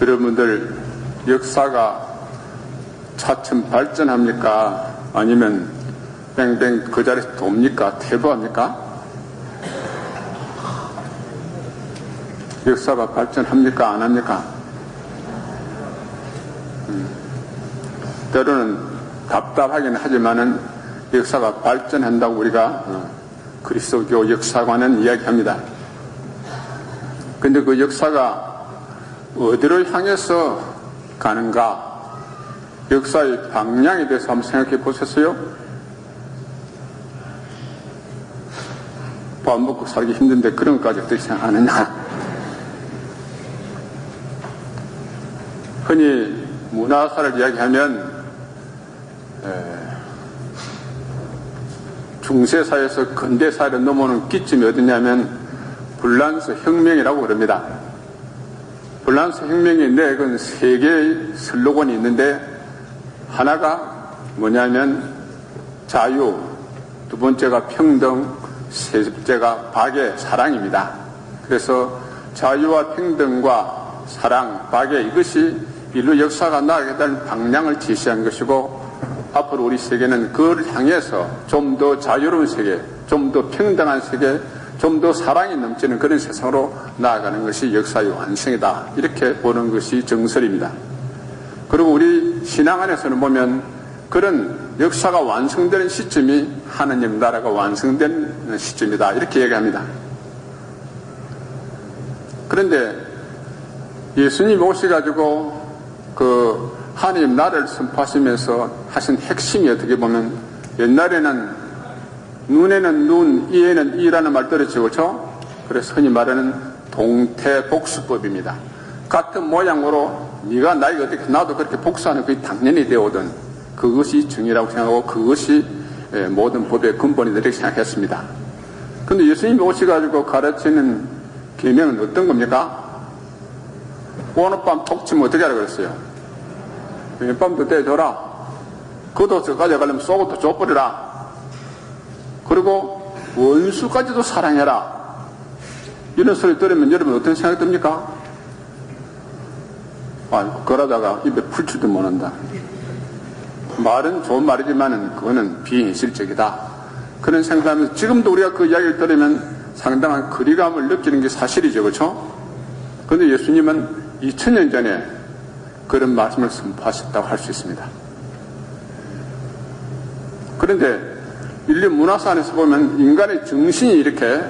여러분들 역사가 차츰 발전합니까? 아니면 뺑뺑 그 자리에서 돕니까? 퇴보합니까? 역사가 발전합니까? 안 합니까? 때로는 답답하긴 하지만은 역사가 발전한다고 우리가 그리스도교 역사관은 이야기합니다. 근데 그 역사가 어디를 향해서 가는가? 역사의 방향에 대해서 한번 생각해 보셨어요? 밥 먹고 살기 힘든데 그런 것까지 어떻게 생각하느냐? 흔히 문화사를 이야기하면 중세사에서 근대사를 넘어오는 기점이 어디냐면 불란서 혁명이라고 그럽니다. 불란서 혁명이 내건 세 개의 슬로건이 있는데 하나가 뭐냐면 자유, 두 번째가 평등, 세 번째가 박애, 사랑입니다. 그래서 자유와 평등과 사랑, 박애 이것이 인류 역사가 나아가게 될 방향을 제시한 것이고 앞으로 우리 세계는 그걸 향해서 좀 더 자유로운 세계, 좀 더 평등한 세계, 좀 더 사랑이 넘치는 그런 세상으로 나아가는 것이 역사의 완성이다. 이렇게 보는 것이 정설입니다. 그리고 우리 신앙 안에서는 보면 그런 역사가 완성되는 시점이 하느님 나라가 완성된 시점이다. 이렇게 얘기합니다. 그런데 예수님이 오셔가지고 그 하나님 나라를 선포하시면서 하신 핵심이 어떻게 보면 옛날에는 눈에는 눈, 이에는 이라는 말 들었죠. 그렇죠? 그래서 흔히 말하는 동태복수법입니다. 같은 모양으로 네가 나이가 어떻게 나도 그렇게 복수하는 그게 당연히 되어오던 그것이 정의라고 생각하고 그것이 모든 법의 근본이다 이렇게 생각했습니다. 그런데 예수님이 오셔가지고 가르치는 계명은 어떤 겁니까? 오늘 밤 톡 치면 어떻게 하라고 그랬어요? 오늘 밤도 떼줘라. 겉옷을 가져가려면 속옷도 줘버리라. 그리고 원수까지도 사랑해라. 이런 소리 들으면 여러분 어떤 생각이 듭니까? 그러다가 입에 풀칠도 못한다. 말은 좋은 말이지만 그거는 비현실적이다. 그런 생각하면서 지금도 우리가 그 이야기를 들으면 상당한 거리감을 느끼는 게 사실이죠. 그렇죠? 그런데 예수님은 2000년 전에 그런 말씀을 선포하셨다고 할 수 있습니다. 그런데 인류 문화사 안에서 보면 인간의 정신이 이렇게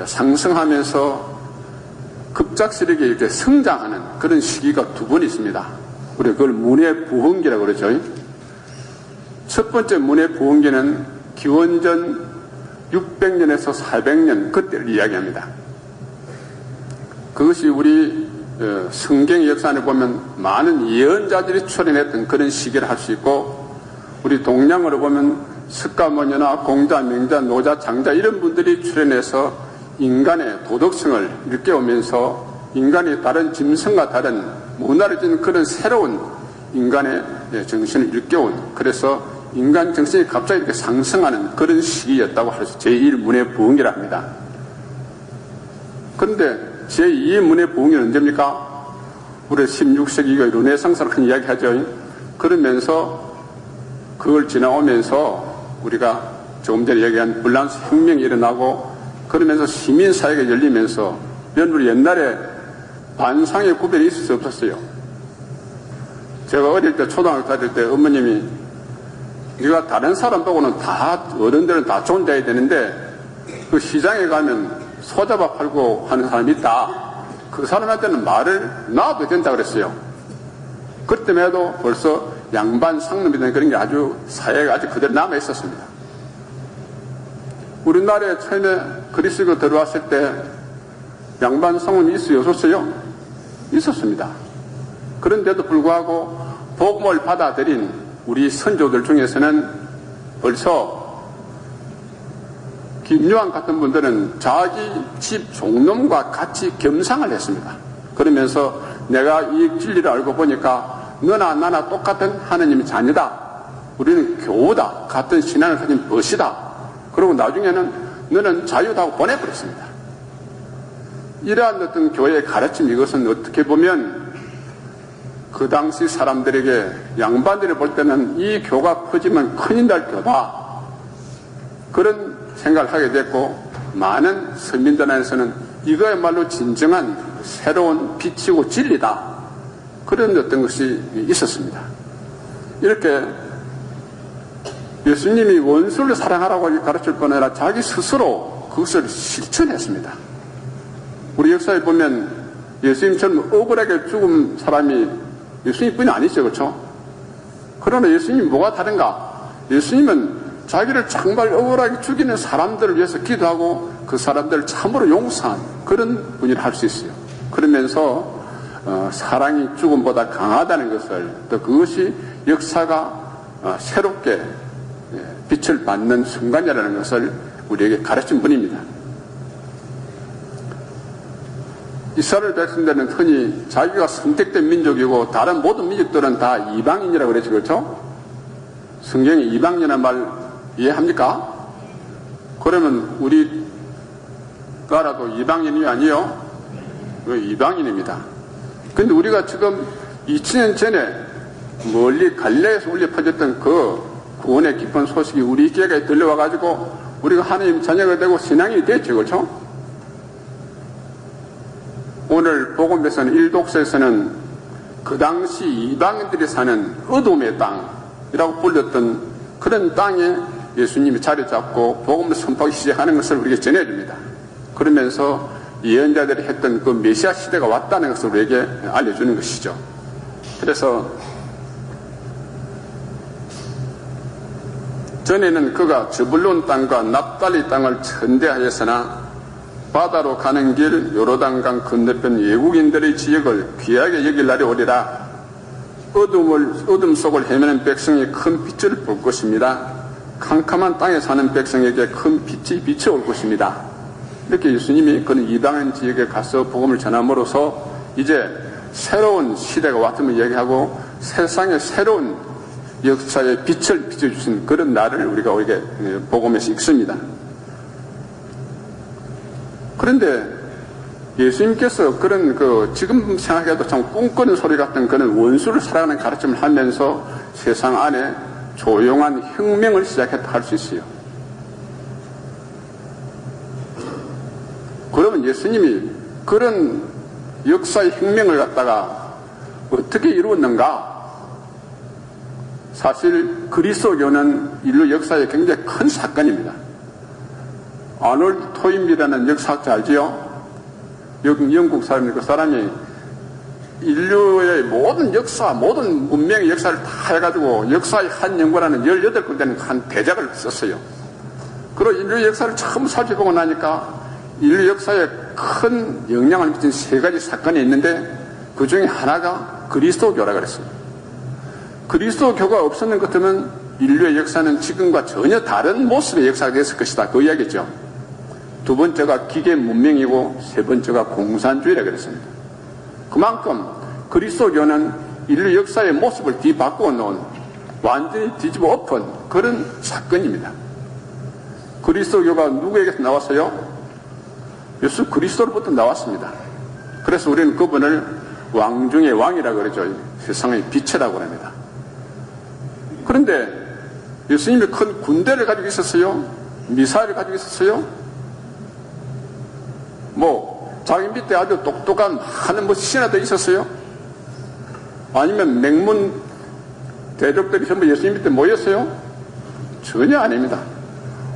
상승하면서 급작스럽게 이렇게 성장하는 그런 시기가 두 번 있습니다. 우리 그걸 문의 부흥기라고 그러죠. 첫 번째 문의 부흥기는 기원전 600년에서 400년 그때를 이야기합니다. 그것이 우리 성경 역사 안에 보면 많은 예언자들이 출현했던 그런 시기를 할 수 있고 우리 동양으로 보면 석가모니나 공자, 명자, 노자, 장자 이런 분들이 출현해서 인간의 도덕성을 일깨우면서 인간이 다른 짐승과 다른 무나라진 그런 새로운 인간의 정신을 일깨운 그래서 인간 정신이 갑자기 이렇게 상승하는 그런 시기였다고 할 수 제1문의 부흥이라 합니다. 그런데 제2의 문의 부흥이 언제입니까? 우리 16세기가 르네상스를 큰 이야기하죠. 그러면서 그걸 지나오면서 우리가 조금 전에 얘기한 불란서 혁명이 일어나고 그러면서 시민사회가 열리면서 우리 옛날에 반상의 구별이 있을 수 없었어요. 제가 어릴 때 초등학교 다닐 때 어머님이 네가 다른 사람 보고는 다 어른들은 다 존재해야 되는데 그 시장에 가면 소잡아 팔고 하는 사람이 있다. 그 사람한테는 말을 놔도 된다 그랬어요. 그때에도 벌써 양반 상놈이라는 그런 게 아주 사회가 아직 그대로 남아 있었습니다. 우리나라에 처음에 그리스도가 들어왔을 때 양반 상놈이 있어요? 없었어요? 있었습니다. 그런데도 불구하고 복음을 받아들인 우리 선조들 중에서는 벌써 김요한 같은 분들은 자기 집 종놈과 같이 겸상을 했습니다. 그러면서 내가 이 진리를 알고 보니까 너나 나나 똑같은 하느님의 자녀다. 우리는 교우다. 같은 신앙을 가진 벗이다. 그리고 나중에는 너는 자유다 하고 보내버렸습니다. 이러한 어떤 교회의 가르침 이것은 어떻게 보면 그 당시 사람들에게 양반들이 볼 때는 이 교가 퍼지면 큰일 날 교다. 그런 생각을 하게 됐고, 많은 서민들 안에서는 이거야말로 진정한 새로운 빛이고 진리다. 그런 어떤 것이 있었습니다. 이렇게 예수님이 원수를 사랑하라고 가르칠 뿐 아니라 자기 스스로 그것을 실천했습니다. 우리 역사에 보면 예수님처럼 억울하게 죽은 사람이 예수님뿐이 아니죠. 그렇죠? 그러나 예수님이 뭐가 다른가? 예수님은 자기를 정말 억울하게 죽이는 사람들을 위해서 기도하고 그 사람들을 참으로 용서한 그런 분이라 할 수 있어요. 그러면서 사랑이 죽음보다 강하다는 것을, 또 그것이 역사가 새롭게 빛을 받는 순간이라는 것을 우리에게 가르친 분입니다. 이스라엘 백성들은 흔히 자기가 선택된 민족이고 다른 모든 민족들은 다 이방인이라고 그랬죠. 그렇죠? 성경에 이방인이라는 말 이해합니까? 그러면 우리나라도 이방인이 아니요? 이방인입니다. 근데 우리가 지금 2000년 전에 멀리 갈릴리에서 울려 퍼졌던 그 구원의 기쁜 소식이 우리 귀에 들려와가지고 우리가 하나님 자녀가 되고 신앙이 됐죠. 그렇죠? 오늘 복음에서는 일독서에서는 그 당시 이방인들이 사는 어둠의 땅이라고 불렸던 그런 땅에 예수님이 자리 잡고 복음을 선포하기 시작하는 것을 우리에게 전해줍니다. 그러면서 예언자들이 했던 그 메시아 시대가 왔다는 것을 우리에게 알려주는 것이죠. 그래서 전에는 그가 저불론 땅과 납달리 땅을 천대하였으나 바다로 가는 길 요르단강 건너편 외국인들의 지역을 귀하게 여길 날이 오리라. 어둠 속을 헤매는 백성이 큰 빛을 볼 것입니다. 캄캄한 땅에 사는 백성에게 큰 빛이 비춰올 것입니다. 이렇게 예수님이 그런 이방인 지역에 가서 복음을 전함으로써 이제 새로운 시대가 왔음을 얘기하고 세상에 새로운 역사의 빛을 비춰주신 그런 날을 우리가 우리에게 복음에서 읽습니다. 그런데 예수님께서 그런 지금 생각해도 참 꿈꾸는 소리 같은 그런 원수를 사랑하는 가르침을 하면서 세상 안에 조용한 혁명을 시작했다 할 수 있어요. 그러면 예수님이 그런 역사의 혁명을 갖다가 어떻게 이루었는가? 사실 그리스도교는 인류 역사의 굉장히 큰 사건입니다. 아놀드 토인비라는 역사학자 알지요? 영국 사람인데 그 사람이 인류의 모든 역사, 모든 문명의 역사를 다 해가지고 역사의 한 연구라는 18권 되는 한 대작을 썼어요. 그리고 인류 역사를 처음 살펴보고 나니까 인류 역사에 큰 영향을 미친 3가지 사건이 있는데 그 중에 하나가 그리스도교라고 그랬어요. 그리스도교가 없었는 것 같으면 인류의 역사는 지금과 전혀 다른 모습의 역사가 됐을 것이다. 그 이야기죠. 2번째가 기계 문명이고 3번째가 공산주의라고 그랬습니다. 그만큼 그리스도교는 인류 역사의 모습을 뒤바꾸어 놓은 완전히 뒤집어 엎은 그런 사건입니다. 그리스도교가 누구에게서 나왔어요? 예수 그리스도로부터 나왔습니다. 그래서 우리는 그분을 왕 중의 왕이라고 그러죠. 세상의 빛이라고 합니다. 그런데 예수님이 큰 군대를 가지고 있었어요? 미사일을 가지고 있었어요? 자기 밑에 아주 똑똑한 많은 신하들이 있었어요? 아니면 맹문 대족들이 전부 예수님 밑에 모였어요? 전혀 아닙니다.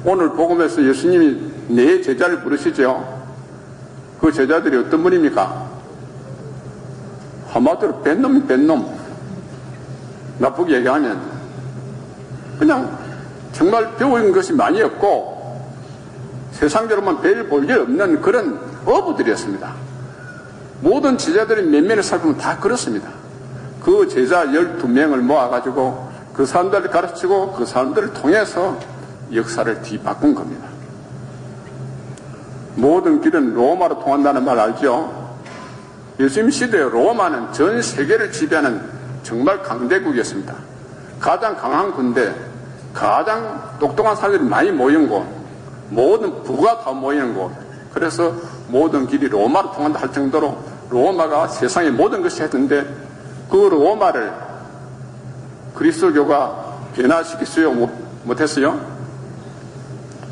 오늘 복음에서 예수님이 네 제자를 부르시죠. 그 제자들이 어떤 분입니까? 한마디로 뱃놈. 나쁘게 얘기하면 그냥 정말 배운 것이 많이 없고 세상적으로만 별 볼 일 없는 그런 어부들이었습니다. 모든 제자들이 면면을 살피면 다 그렇습니다. 그 제자 12명을 모아가지고 그 사람들을 가르치고 그 사람들을 통해서 역사를 뒤바꾼 겁니다. 모든 길은 로마로 통한다는 말 알죠? 예수님 시대에 로마는 전 세계를 지배하는 정말 강대국이었습니다. 가장 강한 군대, 가장 똑똑한 사람들이 많이 모인 곳, 모든 부가 다 모이는 곳. 그래서 모든 길이 로마로 통한다 할 정도로 로마가 세상의 모든 것이 했는데 그 로마를 그리스도교가 변화시켰어요? 못했어요?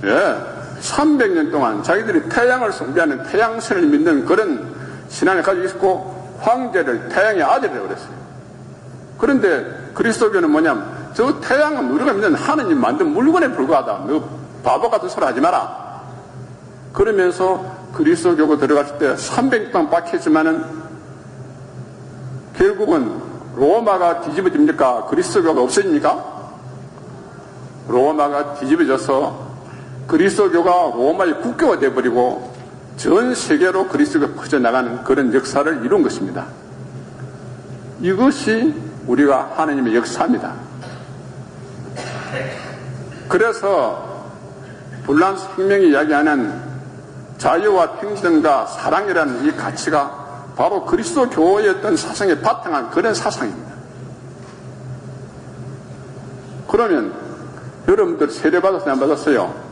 예. 300년 동안 자기들이 태양을 숭배하는 태양신을 믿는 그런 신앙을 가지고 있고 황제를 태양의 아들이라고 그랬어요. 그런데 그리스도교는 뭐냐면 저 태양은 우리가 믿는 하느님 만든 물건에 불과하다. 너 바보 같은 소리 하지 마라. 그러면서 그리스도교가 들어갔을 때 300년 동안 박혔지만은 결국은 로마가 뒤집어집니까? 그리스도교가 없어집니까? 로마가 뒤집어져서 그리스도교가 로마의 국교가 되어버리고 전 세계로 그리스도가 퍼져나가는 그런 역사를 이룬 것입니다. 이것이 우리가 하나님의 역사입니다. 그래서 불란서 혁명이 이야기하는 자유와 평등과 사랑이라는 이 가치가 바로 그리스도 교회의 어떤 사상에 바탕한 그런 사상입니다. 그러면 여러분들 세례받았어요? 안 받았어요?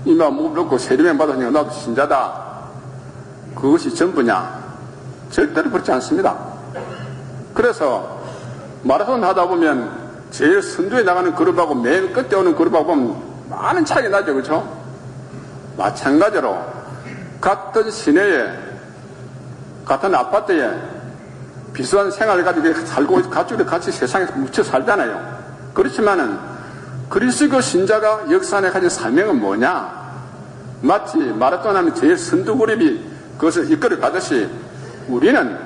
이마 못 넣고 세례만 받았으니까 나도 신자다. 그것이 전부냐? 절대로 그렇지 않습니다. 그래서 마라톤 하다 보면 제일 선두에 나가는 그룹하고 맨 끝에 오는 그룹하고 보면 많은 차이가 나죠. 그렇죠? 마찬가지로 같은 시내에 같은 아파트에 비슷한 생활을 가지고 살고 가족이 같이 세상에서 묻혀 살잖아요. 그렇지만은 그리스도 신자가 역사 안에 가진 사명은 뭐냐? 마치 마라톤 하면 제일 선두 그룹이 그것을 이끌어 가듯이 우리는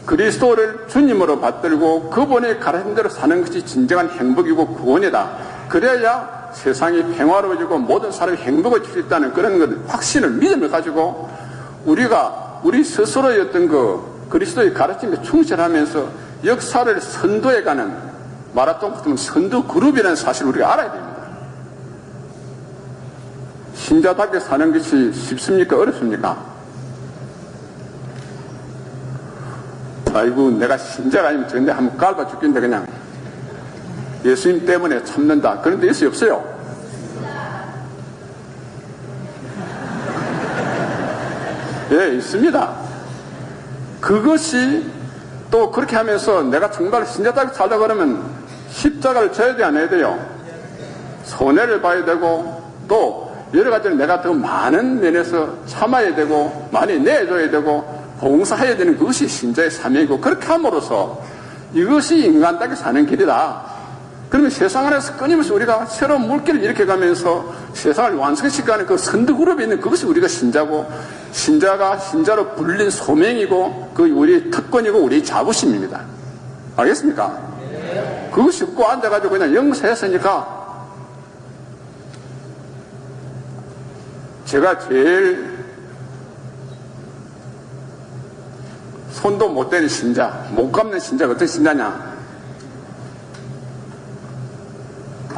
그리스도를 주님으로 받들고 그분의 가르친 대로 사는 것이 진정한 행복이고 구원이다. 그래야 세상이 평화로워지고 모든 사람이 행복을 줄 수 있다는 그런 확신을, 믿음을 가지고 우리가 우리 스스로의 어떤 그리스도의 가르침에 충실하면서 역사를 선도해가는 마라톤 같은 선두 그룹이라는 사실을 우리가 알아야 됩니다. 신자답게 사는 것이 쉽습니까? 어렵습니까? 아이고 내가 신자가 아니면 저런데 한번 깔봐 죽겠는데 그냥 예수님 때문에 참는다. 그런 데 있어요? 없어요? 예, 있습니다. 그것이 또 그렇게 하면서 내가 정말 신자답게 살다 그러면 십자가를 져야 돼, 안 해야 돼요? 손해를 봐야 되고 또 여러 가지로 내가 더 많은 면에서 참아야 되고 많이 내줘야 되고 봉사해야 되는 그것이 신자의 사명이고 그렇게 함으로써 이것이 인간답게 사는 길이다. 그러면 세상 안에서 끊임없이 우리가 새로운 물길을 일으켜가면서 세상을 완성시켜가는 그 선두그룹에 있는 그것이 우리가 신자고 신자가 신자로 불린 소명이고 그 우리의 특권이고 우리의 자부심입니다. 알겠습니까? 그것이 없고 앉아가지고 그냥 영사했으니까 제가 제일 손도 못 대는 신자, 못 갚는 신자가 어떤 신자냐?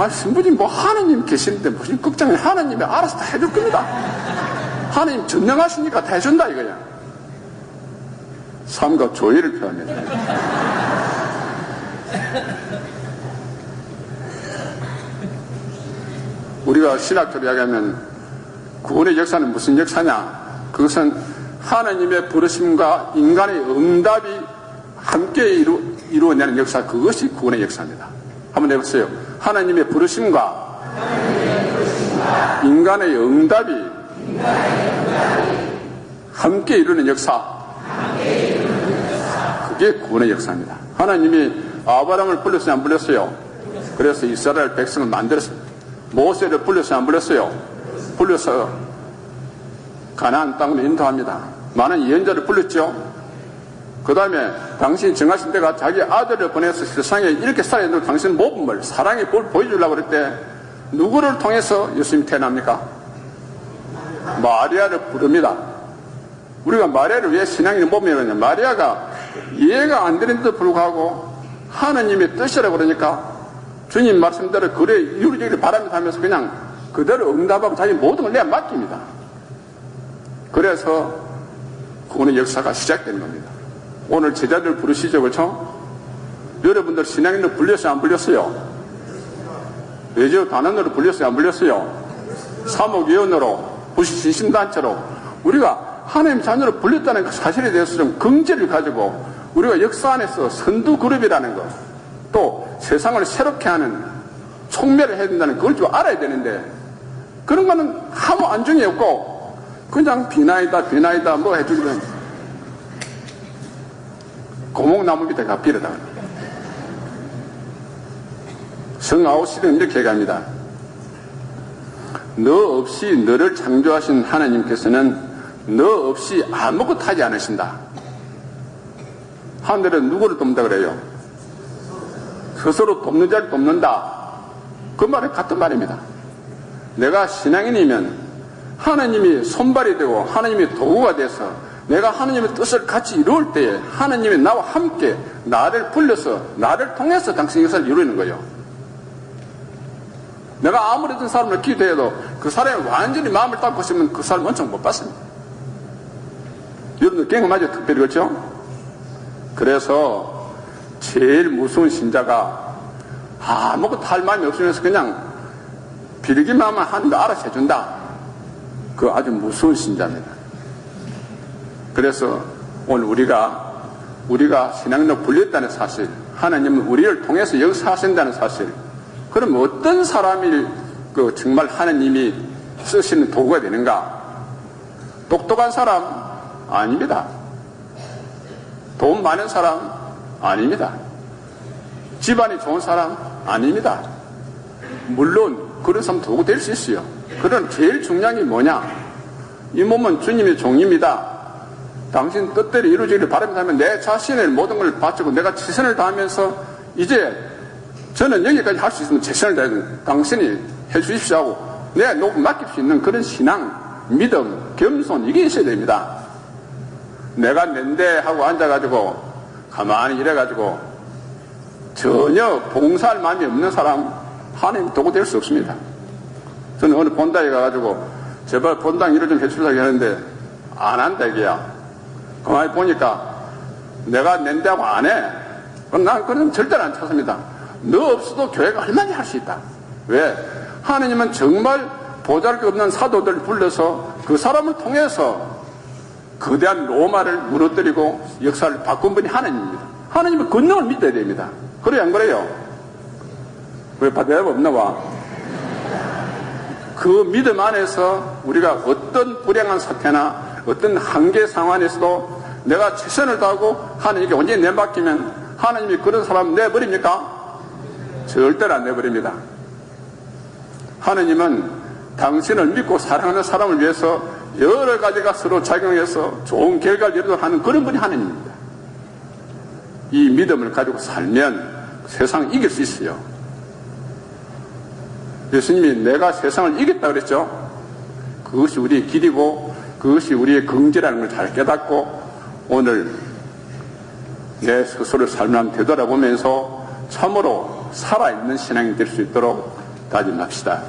신부님 하나님 계시는데 무슨 걱정해? 하나님이 알아서 다 해줄 겁니다. 하나님 전능하시니까 다 해준다 이거야. 삶과 조의를 표합니다. 우리가 신학적으로 이야기하면 구원의 역사는 무슨 역사냐? 그것은 하나님의 부르심과 인간의 응답이 함께 이루어내는 역사, 그것이 구원의 역사입니다. 한번 해보세요. 하나님의 부르심과 인간의 응답이 함께 이루는 역사, 그게 구원의 역사입니다. 하나님이 아브라함을 불렀어요? 안 불렀어요? 그래서 이스라엘 백성을 만들었어요. 모세를 불렀어요? 안 불렀어요? 불러서 가나안 땅으로 인도합니다. 많은 예언자를 불렀죠. 그 다음에 당신이 정하신 데가 자기 아들을 보내서 세상에 이렇게 살아야 되는 당신 모범을 사랑의 볼 보여주려고 그럴 때 누구를 통해서 예수님이 태어납니까? 마리아를 부릅니다. 우리가 마리아를 왜 신앙인의 모범이라고 하냐? 마리아가 이해가 안 되는데도 불구하고 하나님의 뜻이라고 그러니까 주님 말씀대로 그래 이루어지기를 바랍니다 하면서 그냥 그대로 응답하고 자기 모든 걸 내가 맡깁니다. 그래서 구원의 역사가 시작되는 겁니다. 오늘 제자들 부르시죠, 그렇죠? 여러분들 신앙인으로 불렸어요, 안 불렸어요? 외교 단원으로 불렸어요, 안 불렸어요? 사목위원으로, 부시신단체로 우리가 하나님 자녀로 불렸다는 그 사실에 대해서 좀 긍지를 가지고 우리가 역사 안에서 선두그룹이라는 것, 또 세상을 새롭게 하는 촉매를 해야 된다는 그걸 좀 알아야 되는데, 그런 거는 아무 안중이 없고 그냥 비나이다 뭐 해주면 고목나무 밑에 가 비르다. 성아웃시는 이렇게 얘기합니다. 너 없이 너를 창조하신 하나님께서는 너 없이 아무것도 하지 않으신다. 하늘은 누구를 돕는다 그래요? 스스로 돕는 자를 돕는다. 그 말은 같은 말입니다. 내가 신앙인이면 하나님이 손발이 되고 하나님이 도구가 돼서 내가 하나님의 뜻을 같이 이루을 때에 하나님이 나와 함께 나를 불러서 나를 통해서 당신 역사를 이루는 거예요. 내가 아무리 어떤 사람을 기도해도 그 사람이 완전히 마음을 닦고 있으면 그 사람 엄청 못 받습니다. 여러분들 경험하죠? 특별히 그렇죠? 그래서 제일 무서운 신자가 아무것도 할 마음이 없으면서 그냥 비리기만 하면 하는 거 알아서 해준다. 그거 아주 무서운 신자입니다. 그래서 오늘 우리가 신앙으로 불렸다는 사실, 하나님은 우리를 통해서 역사하신다는 사실, 그럼 어떤 사람이 정말 하나님이 쓰시는 도구가 되는가? 똑똑한 사람? 아닙니다. 돈 많은 사람? 아닙니다. 집안이 좋은 사람? 아닙니다. 물론 그런 사람 도구 될 수 있어요. 그런 제일 중요한 게 뭐냐? 이 몸은 주님의 종입니다. 당신 뜻대로 이루어지기를 바랍니다면 내 자신의 모든 걸 바치고 내가 최선을 다하면서 이제 저는 여기까지 할 수 있으면 최선을 다해서 당신이 해주십시오 하고 내가 맡길 수 있는 그런 신앙, 믿음, 겸손, 이게 있어야 됩니다. 내가 낸데 하고 앉아가지고 가만히 이래가지고 전혀 봉사할 마음이 없는 사람 하나님 도구 될 수 없습니다. 저는 어느 본당에 가가지고 제발 본당 일을 좀 해주려고 하는데 안 한다 이게야. 가만히 보니까 내가 낸데 하고 안 해. 난 그런 절대로 안 찾습니다. 너 없어도 교회가 얼마나 할 수 있다. 왜? 하나님은 정말 보잘것없는 사도들을 불러서 그 사람을 통해서 거대한 로마를 무너뜨리고 역사를 바꾼 분이 하나님입니다. 하나님의 권능을 믿어야 됩니다. 그래야 안 그래요? 왜 대답 없나 봐. 그 믿음 안에서 우리가 어떤 불행한 사태나 어떤 한계 상황에서도 내가 최선을 다하고 하나님께 온전히 내맡기면 하나님이 그런 사람 내버립니까? 절대로 안 내버립니다. 하나님은 당신을 믿고 사랑하는 사람을 위해서 여러 가지가 서로 작용해서 좋은 결과를 이루도록 하는 그런 분이 하나님입니다. 이 믿음을 가지고 살면 세상을 이길 수 있어요. 예수님이 내가 세상을 이겼다 그랬죠. 그것이 우리의 길이고 그것이 우리의 긍지라는 걸 잘 깨닫고 오늘 내 스스로를 삶을 되돌아보면서 참으로 살아있는 신앙이 될 수 있도록 다짐합시다.